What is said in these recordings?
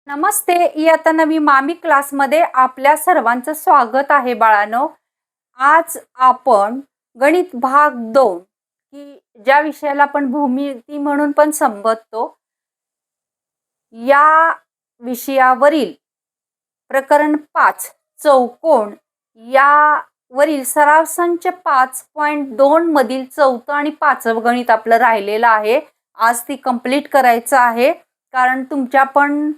नमस्ते. इयत्ता नवी मामी क्लासमध्ये आपल्या सर्वांचं स्वागत आहे बाळांनो. आज आपण गणित भाग 2 की ज्या विषयाला आपण भूमिती म्हणून पण संबोधतो या विषयावरील प्रकरण 5 चौकोन यावरील सराव संच 5.2 मधील चौथं आणि 5वं गणित आपलं राहिलेलं आहे. आज ती कंप्लीट करायचं आहे कारण तुमच्या पण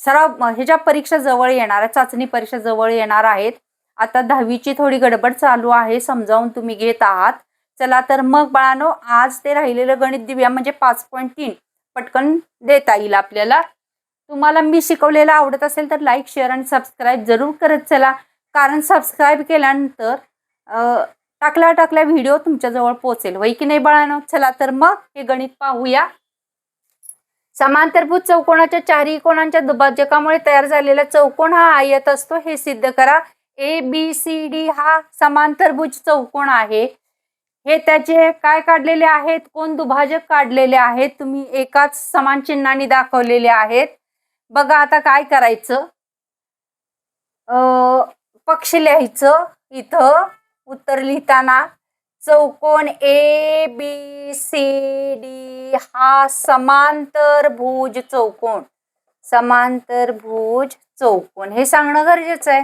सराव ह्याच्या परीक्षा जवळ येणार आहे, चाचणी परीक्षा जवळ येणार आहेत. आता 10वीची थोडी गडबड चालू आहे, समजावून तुम्ही घेत आहात. चला तर मग बाळांनो, आज ते राहिलेलं गणित देऊया, म्हणजे 5.3 पटकन देता येईल आपल्याला. तुम्हाला मी शिकवलेलं आवडत असेल तर लाईक, शेअर आणि सबस्क्राईब जरूर करत चला, कारण सबस्क्राईब केल्यानंतर टाकल्या व्हिडिओ तुमच्याजवळ पोहोचेल, वय की नाही बाळांनो. चला तर मग हे गणित पाहूया. समांतरभुज चौकोनाच्या चारही कोणांच्या दुभाजकामुळे तयार झालेला चौकोन हा आयत असतो हे सिद्ध करा. ABCD हा समांतरभुज चौकोन आहे. हे त्याचे काय काढलेले आहेत, कोण दुभाजक काढलेले आहेत, तुम्ही एकाच समान चिन्हाने दाखवलेले आहेत. बघा आता काय करायचं, पक्ष लिहायचं. इथं उत्तर लिहिताना चौकोन ABCD हा समांतरभुज चौकोन हे सांगणं गरजेचं आहे.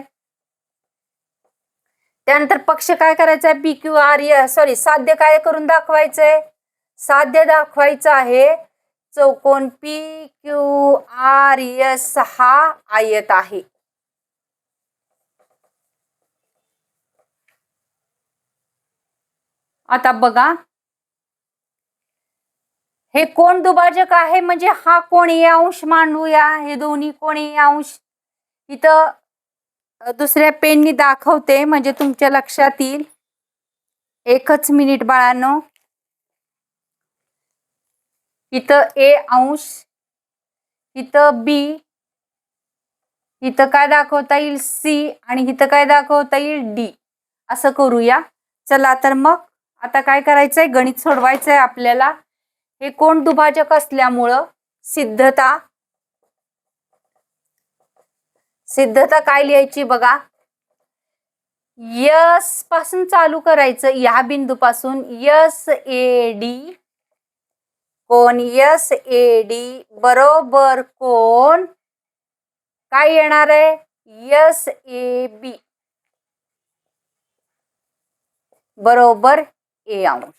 त्यानंतर पक्ष काय करायचा आहे, PQR साध्य काय करून दाखवायचंय, साध्य दाखवायचं आहे. चौकोन PQRS हा आयत आहे. आता बघा, हे कोण दुभाजक आहे, म्हणजे हा कोणीय अंश मांडूया, हे दोन्ही कोणीय अंश. इथं दुसऱ्या पेननी दाखवते म्हणजे तुमच्या लक्षात येईल. एकच मिनिट बाळांनो. इथं A अंश, इथं B, इथं काय दाखवता येईल C, आणि इथं काय दाखवता येईल D. असं करूया. चला तर मग आता काय करायचंय, गणित सोडवायचंय आपल्याला. हे कोण दुभाजक असल्यामुळं सिद्धता काय लिहायची बघा. S पासून चालू करायचं, या बिंदूपासून SAD, कोण SAD बरोबर कोण काय येणार आहे, SAB बरोबर A अंश.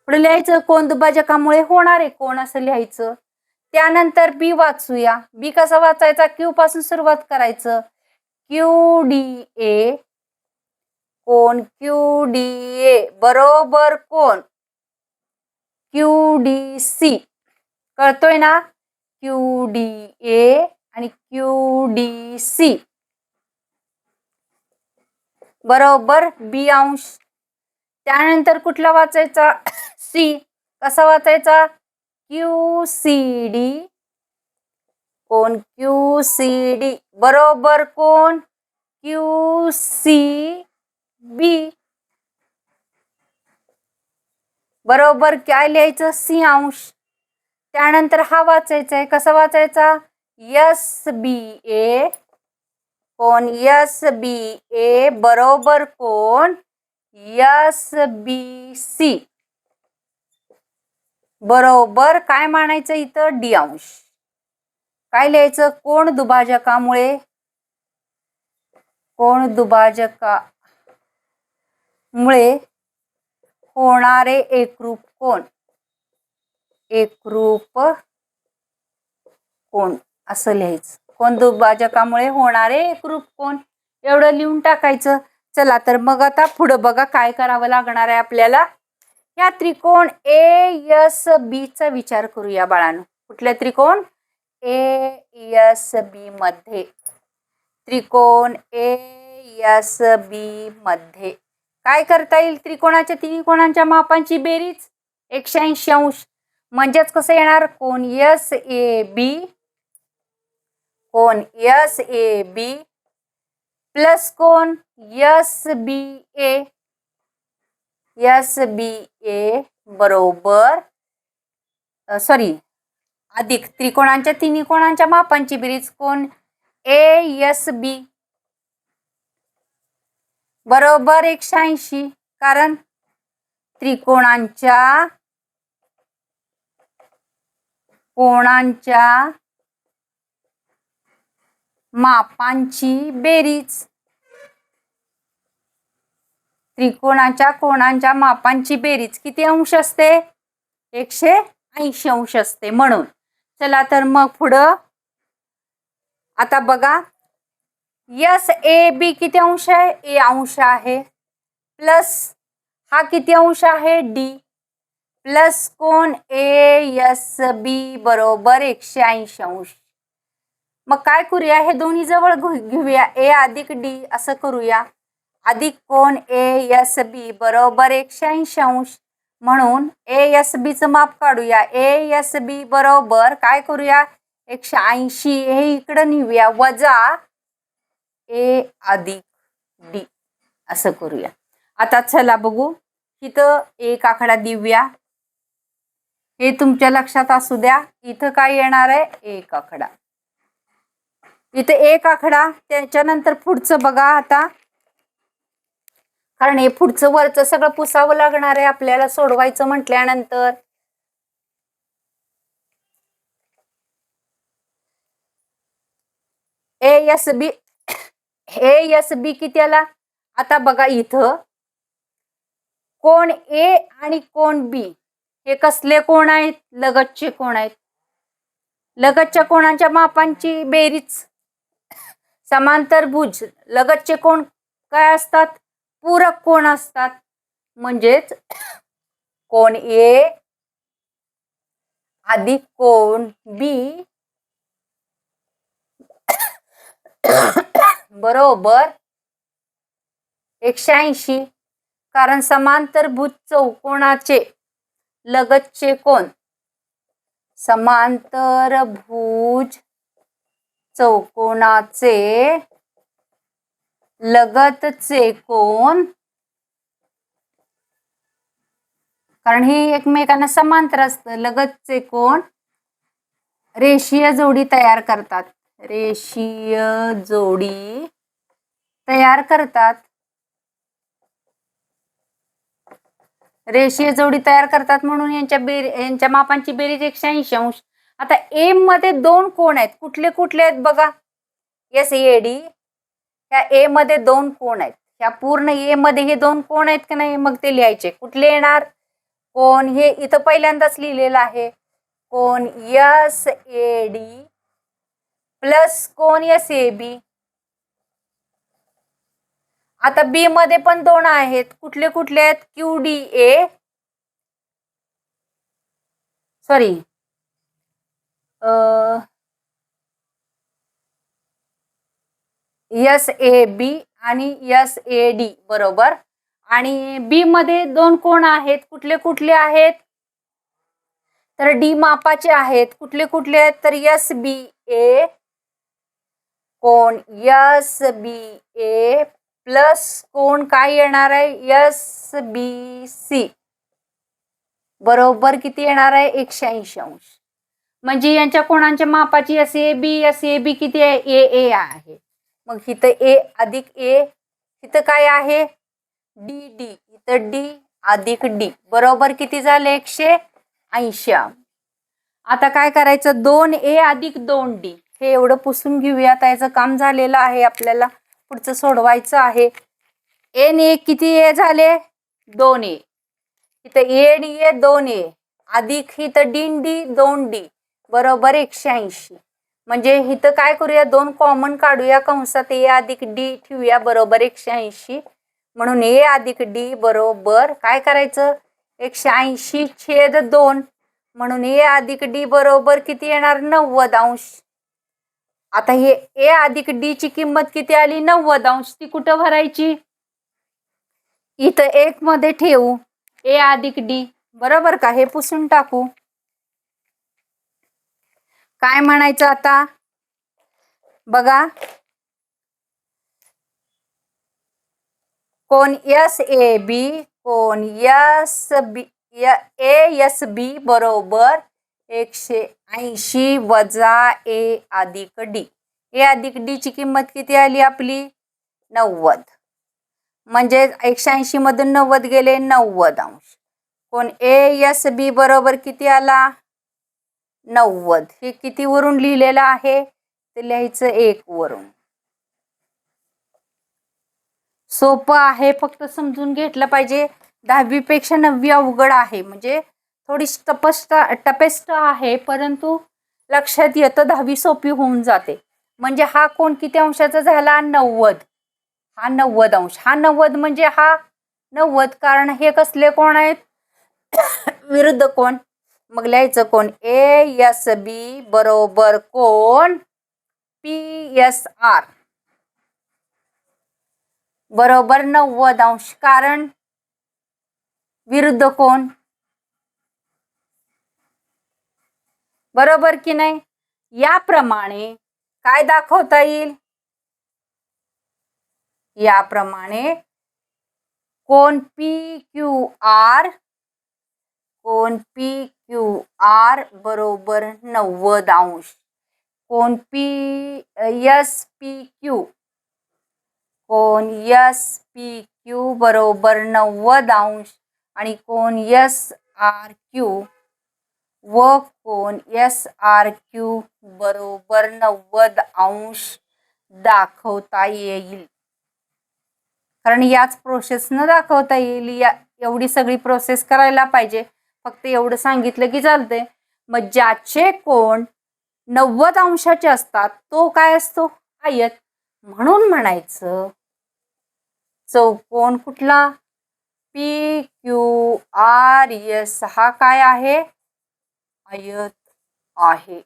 पुढे लिहायचं कोण दुभाजकामुळे होणारे कोण असं लिहायचं. त्यानंतर B वाचूया. B कसा वाचायचा, Q पासून सुरुवात करायचं. QDA, कोण QDA बरोबर कोण QDC. कळतोय ना, QDA आणि QDC बरोबर B अंश. त्यानंतर कुठला वाचायचा, C. कसा वाचायचा, QCD, कोण QCD बरोबर कोण QCB बरोबर काय लिहायचं, C अंश. त्यानंतर हा वाचायचा आहे, कसा वाचायचा, SBA, कोण SBA बरोबर कोण SBC बरोबर काय मानायचं इथं D अंश. काय लिहायचं, कोण दुभाजकामुळे होणारे एकरूप कोण असं लिहायचं. कोण दुभाजकामुळे होणारे एकरूप कोण, एवढं लिहून टाकायचं. चला तर मग आता पुढे बघा काय करावं लागणार आहे आपल्याला. या त्रिकोण ASB चा विचार करूया बाळांनो. कुठल्या त्रिकोण, ASB मध्ये, त्रिकोण ASB मध्ये काय करता येईल, त्रिकोणाच्या तिन्ही कोणांच्या मापांची बेरीज 180 अंश. म्हणजेच कसं येणार, कोण SAB प्लस कोण SBA बरोबर अधिक त्रिकोणांच्या तिन्ही कोणांच्या मापांची बेरीज कोण ए एस बी बरोबर 180. कारण त्रिकोणांच्या कोणांच्या मापांची बेरीज त्रिकोणाच्या कोणांच्या मापांची बेरीज किती अंश असते 180 अंश असते. म्हणून चला तर मग पुढं आता बघा एस ए बी किती अंश आहे ए अंश आहे प्लस हा किती अंश आहे डी प्लस कोण ए एस बी बरोबर 180 अंश. मग काय करूया हे दोन्ही जवळ घेऊया ए अधिक डी असं करूया अधिक कोण ए एस बी बरोबर 180 अंश. म्हणून ए एस बी चं माप काढूया ए एस बी बरोबर काय करूया 180 हे इकडे नेऊया वजा ए अधिक डी असं करूया. आता चला बघू इथं एक आकडा देऊया हे तुमच्या लक्षात असू द्या. इथं काय येणार आहे एक आकडा इथे एक आकडा त्याच्यानंतर पुढचं बघा आता कारण हे पुढचं वरचं सगळं पुसावं लागणार आहे आपल्याला सोडवायचं म्हटल्यानंतर. ए एस बी किती आला आता बघा इथं कोण ए आणि कोण बी हे कसले कोण आहेत लगतचे कोण आहेत. लगतच्या कोणांच्या मापांची बेरीज समांतरभुज लगतचे कोण काय असतात पूरक कोण असतात. म्हणजेच कोण ए अधिक कोण बी बरोबर 180. कारण समांतरभुज चौकोनाचे लगतचे कोण समांतरभुज चौकोनाचे लगतचे कोण कारण हे एकमेकांना समांतर असतं लगतचे कोण रेषीय जोडी तयार करतात रेषीय जोडी तयार करतात रेषीय जोडी तयार करतात म्हणून यांच्या मापांची बेरीज 180 अंश. आता ए मध्ये दोन कोण आहेत कुठले कुठले आहेत बघा एस ए डी ह्या ए मध्ये दोन कोण आहेत ह्या पूर्ण ए मध्ये हे दोन कोण आहेत की नाही मग ते लिहायचे कुठले येणार कोण हे इथं पहिल्यांदाच लिहिलेलं आहे कोण एस ए डी प्लस कोण एस ए बी. आता बी मध्ये पण दोन आहेत कुठले कुठले आहेत Q D A sorry S A B आणि एस ए डी बरोबर. आणि बी मध्ये दोन कोण आहेत कुठले कुठले आहेत तर डी मापाचे आहेत कुठले कुठले आहेत तर एस बी ए कोण एस बी ए प्लस कोण काय येणार आहे एस बी सी बरोबर किती येणार आहे 180 अंश. म्हणजे यांच्या कोणांच्या मापाची एस ए बी किती आहे ए ए आहे. मग इथं ए अधिक ए इथं काय आहे डी डी इथं डी अधिक डी बरोबर किती झाले 180. आता काय करायचं 2a अधिक 2d हे एवढं पुसून घेऊया. त्याचं काम झालेलं आहे आपल्याला पुढचं सोडवायचं आहे. n किती a झाले 2a इथं a d a 2a अधिक इथं d 2d बरोबर 180. म्हणजे इथं काय करूया दोन कॉमन काढूया कंसात a अधिक d ठेवूया बरोबर 180. म्हणून a अधिक d बरोबर काय करायचं 180/2 म्हणून a अधिक d बरोबर किती येणार 90 अंश. आता हे a अधिक d ची किंमत किती आली 90 अंश. ती कुठं भरायची इथं 1 मध्ये ठेवू a अधिक d बरोबर का हे पुसून टाकू. काय म्हणायचं आता बघा कोण एस ए बी कोण एस बी ए एस बी बरोबर 180 वजा ए अधिक डी. ए अधिक डी ची किंमत किती आली आपली 90. म्हणजे 180 मधून 90 गेले 90 अंश. कोण ए एस बी बरोबर किती आला 90. हे किती वरून लिहिलेलं आहे ते लिहायचं 1 वरून. सोपं आहे, फक्त समजून घेतलं पाहिजे. 10वी पेक्षा 9वी अवघड आहे, म्हणजे थोडी टपेस्ट आहे, परंतु लक्षात येतं 10वी सोपी होऊन जाते. म्हणजे हा कोण किती अंशाचा झाला 90. हा 90 अंश. हा 90 म्हणजे हा 90, कारण हे कसले कोण आहेत विरुद्ध कोण. मग लिहायचं कोण ए एस बी बरोबर कोण पी एस आर बरोबर 90 अंश, कारण विरुद्ध कोण. बरोबर की नाही. याप्रमाणे काय दाखवता येईल, याप्रमाणे कोण पी क्यू आर, कोण पी क्यू आर बरोबर 90 अंश. कोण पी एस पी क्यू, कोण एस पी क्यू बरोबर 90 अंश आणि कोण एस आर क्यू व कोण एस आर क्यू बरोबर 90 अंश दाखवता येईल. कारण याच प्रोसेसनं दाखवता येईल. एवढी सगळी प्रोसेस करायला पाहिजे, फक्त एवढं सांगितलं की चालतंय. मग ज्याचे कोण 90 अंशाचे असतात तो काय असतो आयत. म्हणून म्हणायचं चौकोन कुठला पी क्यू आर एस हा काय आहे आयत आहे,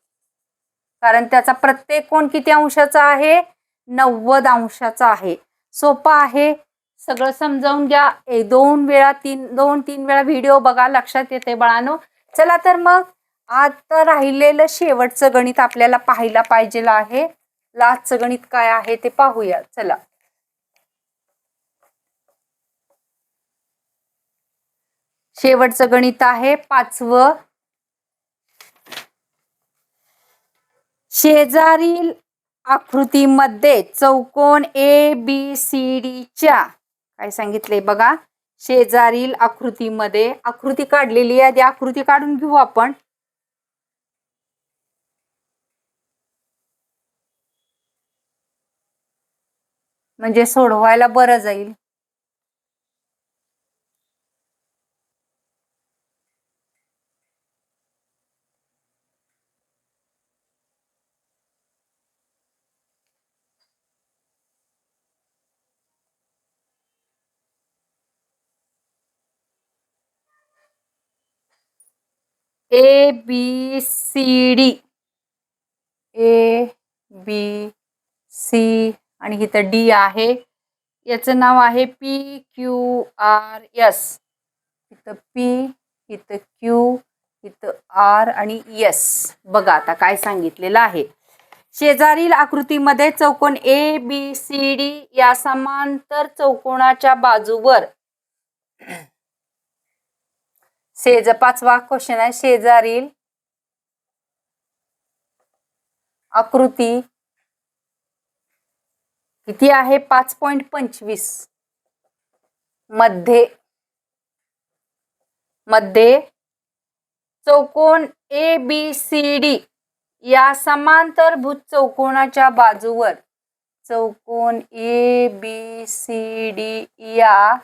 कारण त्याचा प्रत्येक कोण किती अंशाचा आहे 90 अंशाचा आहे. सोपं आहे, सगळं समजावून घ्या. 2 3 वेळा व्हिडिओ बघा, लक्षात येते बाळांनो. चला तर मग आता राहिलेलं शेवटचं गणित आपल्याला पाहायला पाहिजे आहे. लास्टचं गणित काय आहे ते पाहूया. चला शेवटचं गणित आहे 5वं. शेजारील आकृतीमध्ये चौकोन ए बी सी डी च्या काय सांगितले बघा. शेजारील आकृतीमध्ये आकृती काढलेली आहे, आकृती काढून घेऊ आपण. म्हणजे सोडवायला बरं जाईल. A B C D, A B C आणि इथं डी आहे. याचं नाव आहे पी क्यू आर एस. इथं पी, इथं क्यू, इथं आर आणि एस. बघा आता काय सांगितलेलं आहे. शेजारील आकृतीमध्ये चौकोन ए बी सी डी या समांतर चौकोनाच्या बाजूवर 5वा क्वेश्चन आहे. शेजारील आकृती किती आहे 5.25 मध्ये चौकोन ए बी सी डी या समांतरभुज चौकोनाच्या बाजूवर चौकोन ए बी सी डी या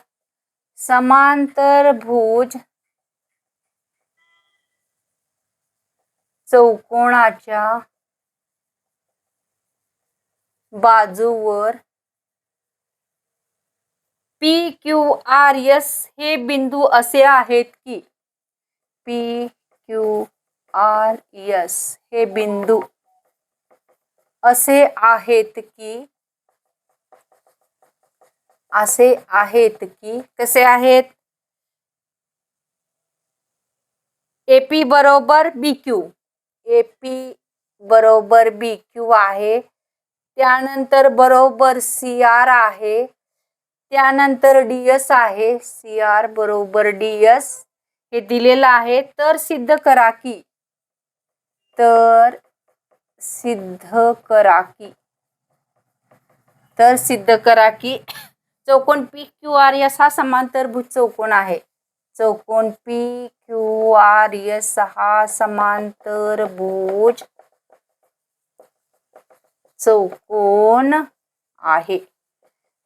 समांतरभुज चौकोनाच्या बाजूवर पी क्यू आर एस हे बिंदू असे आहेत की पी क्यू आर एस हे बिंदू असे आहेत की कसे आहेत. एपी बरोबर बी क्यू, एपी बरोबर बी क्यू आहे. त्यानंतर बरोबर सी आर आहे. त्यानंतर डी एस आहे. सी आर बरोबर डी एस हे दिलेलं आहे. तर सिद्ध करा की तर सिद्ध करा की चौकोन पी क्यू आर एस हा समांतरभुज चौकोन आहे. चौकोन पी क्यू आर एस हा समांतरभुज चौकोन आहे.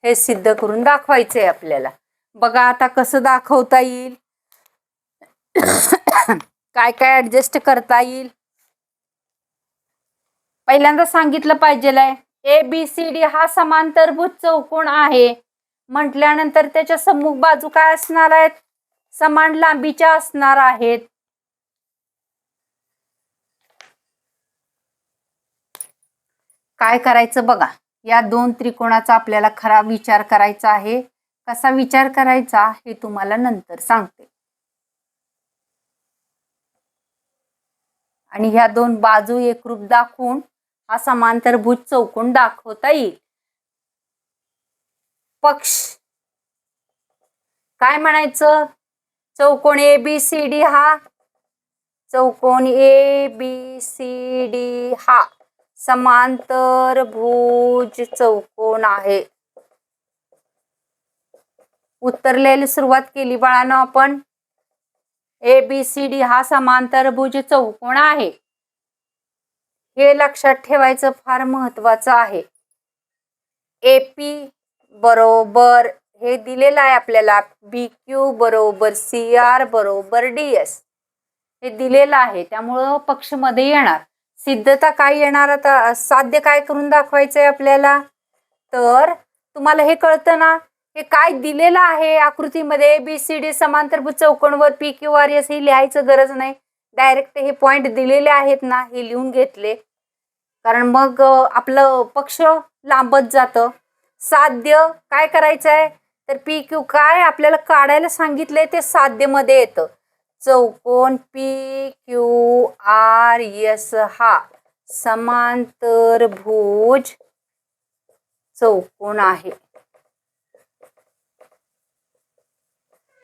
हे सिद्ध करून दाखवायचे आहे आपल्याला. बघा आता कसं दाखवता येईल, काय काय ऍडजस्ट करता येईल. पहिल्यांदा सांगितलं पाहिजेलाय ABCD हा समांतरभुज चौकोन आहे म्हटल्यानंतर त्याच्या सम्मुख बाजू काय असणार आहेत, समान लांबीच्या असणार आहेत. काय करायचं बघा, या दोन त्रिकोणाचा आपल्याला खरा विचार करायचा आहे. कसा विचार करायचा हे तुम्हाला नंतर सांगते. आणि ह्या दोन बाजू एकरूप दाखवून हा समांतरभुज चौकोन दाखवता येईल. पक्ष काय म्हणायचं, चौकोन ABCD हा समांतरभुज चौकोन आहे. उत्तर लिहायला सुरुवात केली बाळांनो आपण. ABCD हा समांतरभुज चौकोन आहे. हे लक्षात ठेवायचं फार महत्वाचं आहे. AP बरोबर हे दिलेलं आहे आपल्याला, BQ बरोबर CR बरोबर DS हे दिलेलं आहे. त्यामुळं पक्ष मध्ये येणार. सिद्धता काय येणार, आता साध्य काय करून दाखवायचंय आपल्याला. तर तुम्हाला हे कळतं ना, हे काय दिलेलं आहे आकृतीमध्ये, ABCD समांतरभुज चौकोनवर PQRS हे लिहायचं गरज नाही. डायरेक्ट हे पॉइंट दिलेले आहेत ना, हे लिहून घेतले, कारण मग आपलं पक्ष लांबत जातं. साध्य काय करायचं आहे, तर PQ काय आपल्याला काढायला सांगितलंय ते साध्य मध्ये येतं. चौकोन PQRS हा समांतरभुज चौकोन आहे.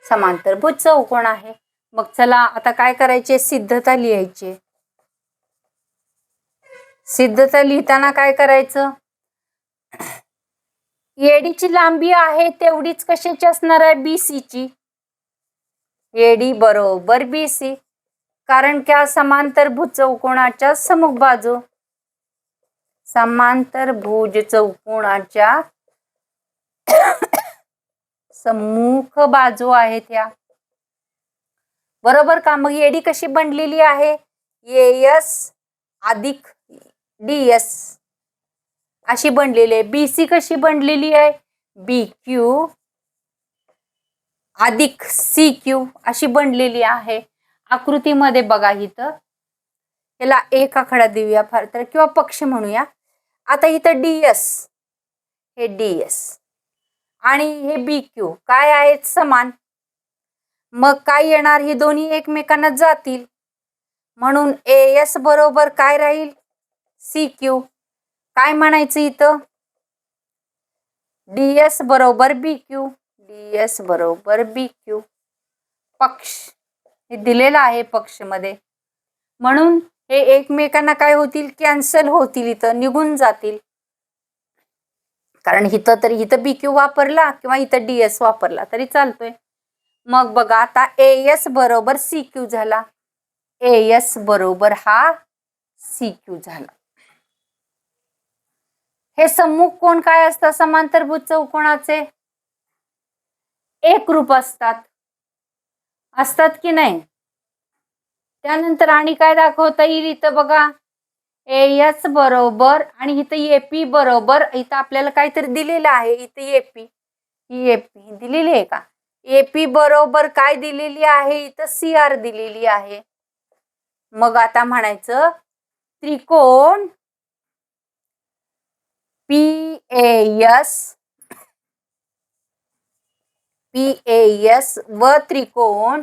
समांतरभुज चौकोन आहे. मग चला आता काय करायचे, सिद्धता लिहायची. सिद्धता लिहिताना काय करायचं, AD ची लांबी आहे तेवढीच कशाची असणार आहे, BC ची. AD बरोबर BC, कारण की समांतरभुज चौकोनाच्या सम्मुख बाजू, समांतरभुज चौकोनाच्या सम्मुख बाजू आहेत ह्या, बरोबर का. मग AD कशी बनलेली आहे, AS अधिक DS अशी बनलेली आहे. BC कशी बनलेली आहे, BQ अधिक CQ अशी बनलेली आहे. आकृतीमध्ये बघा इथं, याला एक आकडा देऊया फार तर, किंवा पक्ष म्हणूया. आता इथं DS, हे DS आणि हे BQ काय आहेत, समान. मग काय येणार, ही दोन्ही एकमेकांना जातील, म्हणून AS बरोबर काय राहील, CQ. काय म्हणायचं इथं, DS बरोबर BQ, DS बरोबर BQ. पक्ष हे दिलेला आहे पक्ष मध्ये, म्हणून हे एकमेकांना काय होतील, कॅन्सल होतील, इथं निघून जातील. कारण इथं तरी इथं BQ वापरला किंवा इथं DS वापरला तरी चालतोय. मग बघा आता AS बरोबर CQ झाला, AS बरोबर हा CQ झाला. हे सम्मुख कोण काय असतात समांतरभुज चौकोनाचे, एकरूप असतात की नाही. त्यानंतर आणि काय दाखवता येईल, इथं बघा AS बरोबर आणि इथं AP बरोबर, इथं आपल्याला काहीतरी दिलेलं आहे, इथं AP ही AP दिलेली आहे का, AP बरोबर काय दिलेली आहे, इथं CR दिलेली आहे. मग आता म्हणायचं त्रिकोण PAS व त्रिकोण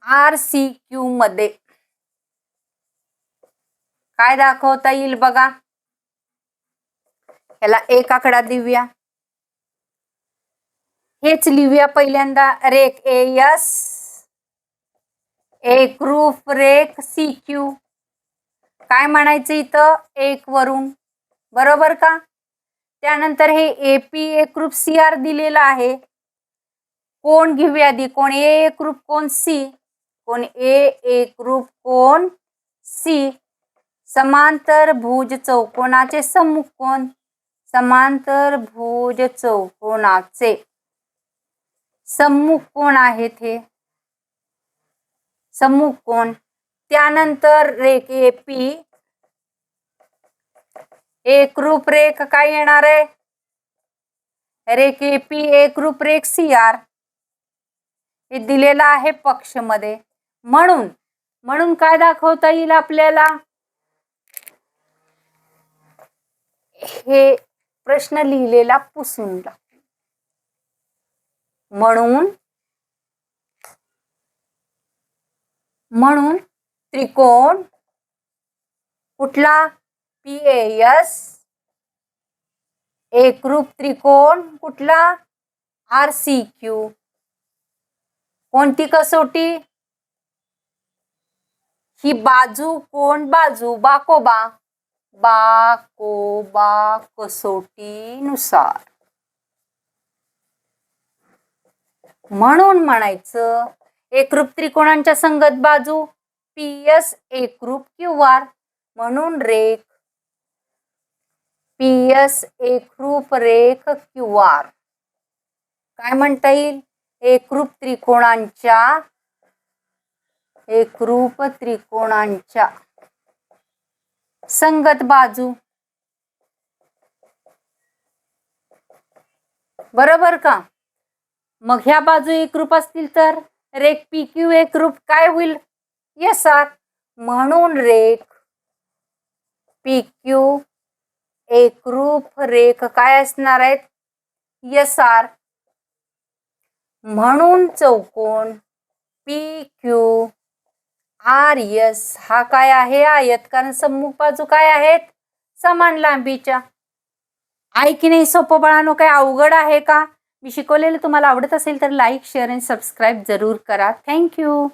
RCQ मध्ये काय दाखवता येईल बघा. याला एक आकडा देऊया, हेच लिहूया पहिल्यांदा. रेख AS एकरूप रेख CQ काय म्हणायचं इथं 1 वरून, बरोबर का? त्यानंतर हे AP एकरूप CR दिलेलं आहे. कोण घेऊया आधी, कोण A एकरूप कोण C, कोण A एकरूप कोण C. समांतर भुज चौकोनाचे सम्मुख कोण, समांतर भुज चौकोनाचे सम्मुख कोण आहेत हे सम्मुख कोण. त्यानंतर रेख AP एकरूप रेख काय येणार आहे, रेख AP एकरूप रेख CR हे दिलेलं आहे पक्ष मध्ये. म्हणून काय दाखवता येईल आपल्याला, हे प्रश्न लिहिलेला पुसून टाक. म्हणून त्रिकोण कुठला, PAS एकरूप त्रिकोण कुठला, RCQ. कोणती कसोटी, ही बाजू कोण बाजू, बाकोबा कसोटीनुसार. म्हणून म्हणायचं एकरूप त्रिकोणांच्या संगत बाजू PS एकरूप QR. म्हणून रेख PS एकरूप रेख QR काय म्हणता येईल, एकरूप त्रिकोणांच्या संगत बाजू, बरोबर का? मग ह्या बाजू एकरूप असतील तर रेख PQ एकरूप काय होईल, SR. म्हणून रेख PQ एकरूप रेख काय असणार आहेत, SR. म्हणून चौकोन PQRS हा काय आहे, आयत, कारण सम्मुख बाजू काय आहेत, समान लांबीच्या. आहे की नाही सोपं बाळांनो, काय अवघड आहे का? मी शिकवलेलं तुम्हाला आवडत असेल तर लाईक, शेअर आणि सबस्क्राईब जरूर करा. थँक्यू.